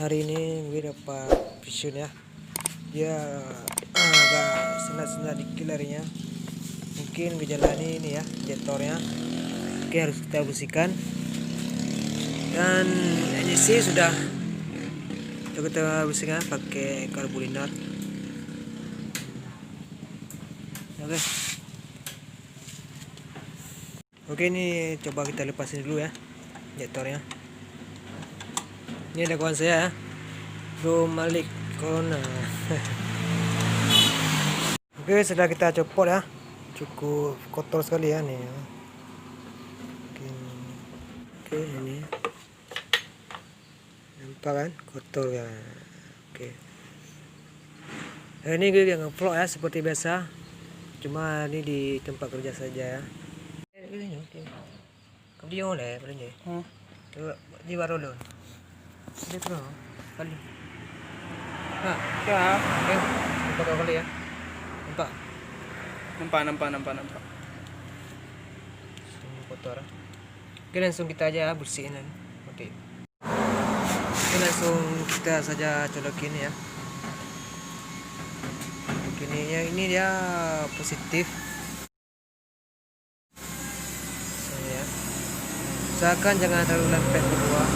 Hari ini gue dapat vision ya. Dia agak senat-senat dikit larinya. Mungkin gejalanya ini ya, injektornya. Oke, harus kita bersihkan. Dan ini sih sudah kita bersihkan pakai karbolinat. Oke, ini coba kita lepasin dulu ya injektornya. Ini ada kawan saya, Bro Malik Corona. Oke, sudah kita copot ya. Cukup kotor sekali ya nih. Oke, ini nampak kan kotor ya. Oke. Ini gue yang ngevlog ya seperti biasa. Cuma ini di tempat kerja saja ya. Kamu dia oleh belanja. Di baru dulu. Dia terus kali. Nah, ya. Oke. Nampak kali ya. Nampak. Semua kotor. Oke, langsung kita aja bersihin. Oke. Oke, langsung kita saja colokin ya. Ini dia positif. Ya. Usahakan jangan terlalu lempet berdua.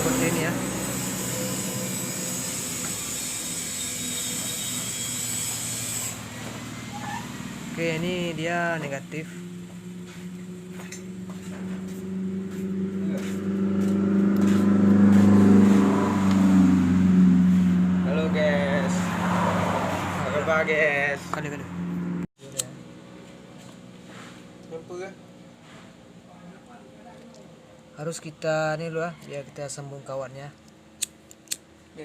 Seperti ini ya. Oke, ini dia negatif. Halo guys. Apa guys? Kali. Harus kita ini loh ya, biar kita sambung kawannya. Oke,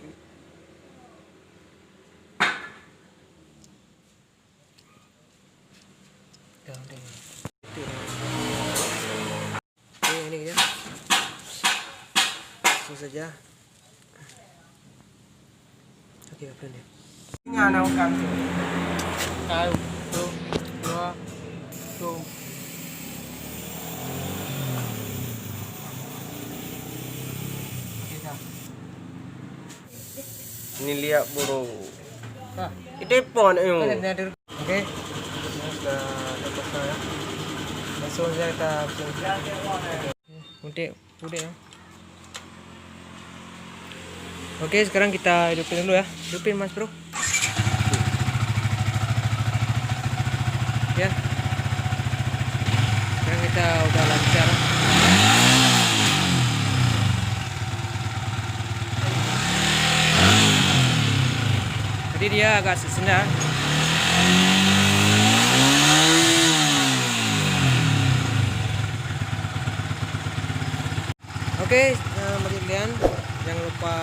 ini ya. Langsung saja. Oke, apa ini? Nganakan. 1, 2, 3. Ini lihat bro. Itu pon ayo. Oke. Sudah lepas ya. Langsung saja kita udah ya. Oke, sekarang kita hidupin dulu ya. Hidupin Mas Bro. Ya. Sekarang kita udah lancar. Jadi dia agak sesendah. Oke, bagi kalian jangan lupa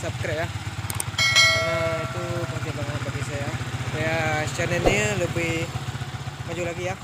subscribe ya, karena itu penting banget bagi saya supaya channel ini lebih maju lagi ya.